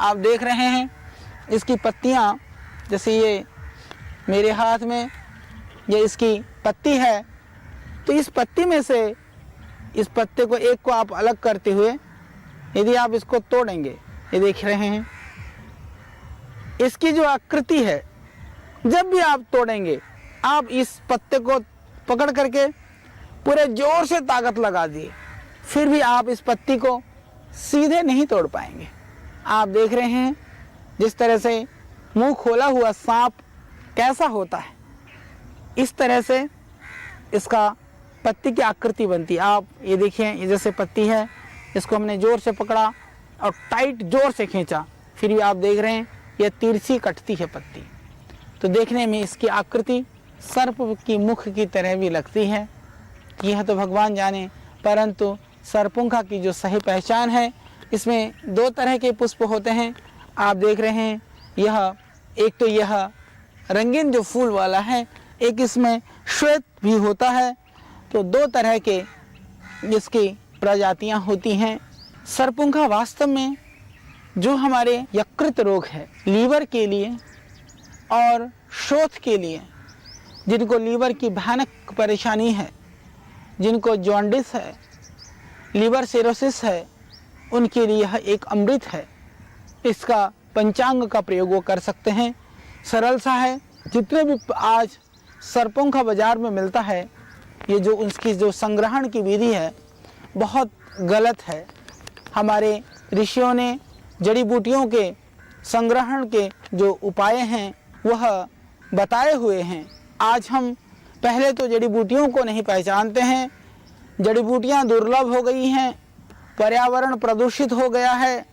आप देख रहे हैं इसकी पत्तियाँ, जैसे ये मेरे हाथ में ये इसकी पत्ती है, तो इस पत्ती में से इस पत्ते को एक को आप अलग करते हुए यदि आप इसको तोड़ेंगे, ये देख रहे हैं इसकी जो आकृति है, जब भी आप तोड़ेंगे आप इस पत्ते को पकड़ करके पूरे जोर से ताकत लगा दिए, फिर भी आप इस पत्ती को सीधे नहीं तोड़ पाएंगे। आप देख रहे हैं जिस तरह से मुंह खोला हुआ सांप कैसा होता है, इस तरह से इसका पत्ती की आकृति बनती है। आप ये देखिए, ये जैसे पत्ती है, इसको हमने जोर से पकड़ा और टाइट जोर से खींचा, फिर भी आप देख रहे हैं यह तिरछी कटती है पत्ती। तो देखने में इसकी आकृति सर्प की मुख की तरह भी लगती है। यह तो भगवान जाने, परंतु सरपुंखा की जो सही पहचान है, इसमें दो तरह के पुष्प होते हैं। आप देख रहे हैं यह एक तो यह रंगीन जो फूल वाला है, एक इसमें श्वेत भी होता है। तो दो तरह के इसकी प्रजातियां होती हैं। सरपुंखा वास्तव में जो हमारे यकृत रोग है, लीवर के लिए और शोथ के लिए, जिनको लीवर की भयानक परेशानी है, जिनको जॉन्डिस है, लीवर सिरोसिस है, उनके लिए यह एक अमृत है। इसका पंचांग का प्रयोग वो कर सकते हैं, सरल सा है। जितने भी आज सरपुंखा बाजार में मिलता है, ये जो उसकी जो संग्रहण की विधि है बहुत गलत है। हमारे ऋषियों ने जड़ी बूटियों के संग्रहण के जो उपाय हैं वह बताए हुए हैं। आज हम पहले तो जड़ी बूटियों को नहीं पहचानते हैं, जड़ी बूटियाँ दुर्लभ हो गई हैं, पर्यावरण प्रदूषित हो गया है,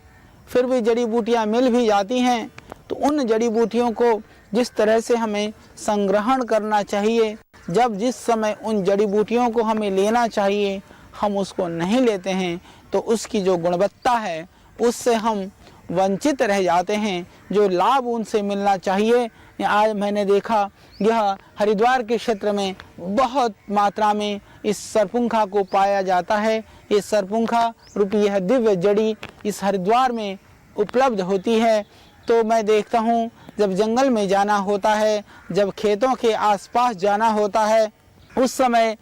फिर भी जड़ी बूटियाँ मिल भी जाती हैं। तो उन जड़ी बूटियों को जिस तरह से हमें संग्रहण करना चाहिए, जब जिस समय उन जड़ी बूटियों को हमें लेना चाहिए हम उसको नहीं लेते हैं, तो उसकी जो गुणवत्ता है उससे हम वंचित रह जाते हैं। जो लाभ उनसे मिलना चाहिए, आज मैंने देखा यह हरिद्वार के क्षेत्र में बहुत मात्रा में इस सरपुंखा को पाया जाता है। ये सरपुंखा रूपी यह दिव्य जड़ी इस हरिद्वार में उपलब्ध होती है। तो मैं देखता हूँ जब जंगल में जाना होता है, जब खेतों के आसपास जाना होता है, उस समय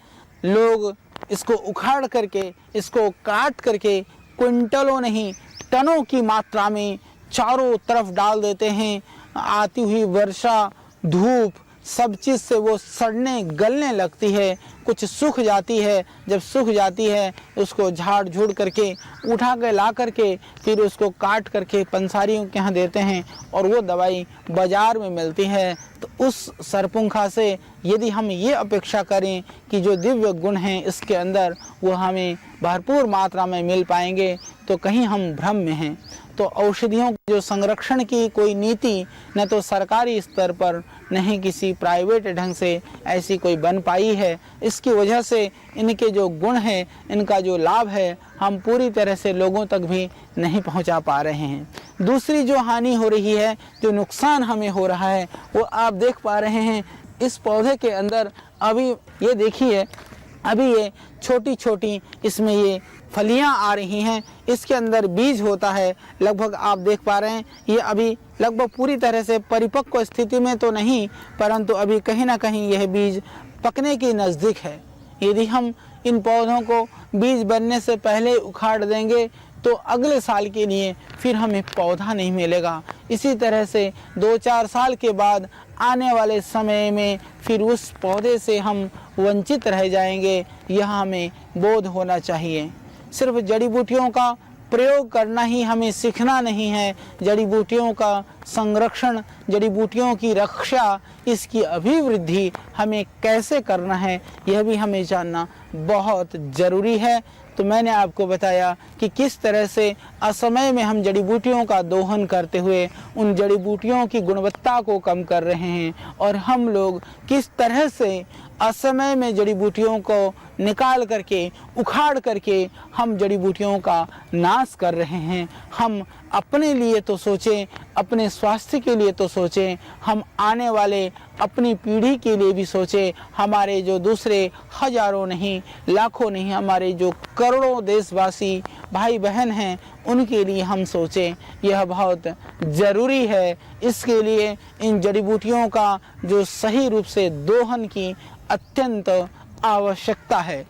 लोग इसको उखाड़ करके, इसको काट करके क्विंटलों नहीं टनों की मात्रा में चारों तरफ डाल देते हैं। आती हुई वर्षा, धूप, सब चीज़ से वो सड़ने गलने लगती है, कुछ सूख जाती है। जब सूख जाती है उसको झाड़ झूड़ करके उठा के ला करके फिर उसको काट करके पंसारियों के यहाँ देते हैं और वो दवाई बाज़ार में मिलती है। तो उस सरपुंखा से यदि हम ये अपेक्षा करें कि जो दिव्य गुण हैं इसके अंदर वो हमें भरपूर मात्रा में मिल पाएंगे, तो कहीं हम भ्रम में हैं। तो औषधियों के जो संरक्षण की कोई नीति न तो सरकारी स्तर पर न ही किसी प्राइवेट ढंग से ऐसी कोई बन पाई है। इसकी वजह से इनके जो गुण हैं, इनका जो लाभ है, हम पूरी तरह से लोगों तक भी नहीं पहुंचा पा रहे हैं। दूसरी जो हानि हो रही है, जो नुकसान हमें हो रहा है, वो आप देख पा रहे हैं इस पौधे के अंदर। अभी ये देखिए, अभी ये छोटी छोटी इसमें ये फलियां आ रही हैं, इसके अंदर बीज होता है। लगभग आप देख पा रहे हैं ये अभी लगभग पूरी तरह से परिपक्व स्थिति में तो नहीं, परंतु अभी कहीं ना कहीं यह बीज पकने के नज़दीक है। यदि हम इन पौधों को बीज बनने से पहले उखाड़ देंगे तो अगले साल के लिए फिर हमें पौधा नहीं मिलेगा। इसी तरह से 2-4 साल के बाद आने वाले समय में फिर उस पौधे से हम वंचित रह जाएंगे। यह हमें बोध होना चाहिए। सिर्फ जड़ी बूटियों का प्रयोग करना ही हमें सीखना नहीं है, जड़ी बूटियों का संरक्षण, जड़ी बूटियों की रक्षा, इसकी अभिवृद्धि हमें कैसे करना है यह भी हमें जानना बहुत ज़रूरी है। तो मैंने आपको बताया कि किस तरह से असमय में हम जड़ी बूटियों का दोहन करते हुए उन जड़ी बूटियों की गुणवत्ता को कम कर रहे हैं, और हम लोग किस तरह से असमय में जड़ी बूटियों को निकाल करके, उखाड़ करके हम जड़ी बूटियों का नाश कर रहे हैं। हम अपने लिए तो सोचें, अपने स्वास्थ्य के लिए तो सोचें, हम आने वाले अपनी पीढ़ी के लिए भी सोचें। हमारे जो दूसरे हजारों नहीं, लाखों नहीं, हमारे जो करोड़ों देशवासी भाई बहन हैं उनके लिए हम सोचें, यह बहुत ज़रूरी है। इसके लिए इन जड़ी बूटियों का जो सही रूप से दोहन की अत्यंत आवश्यकता है।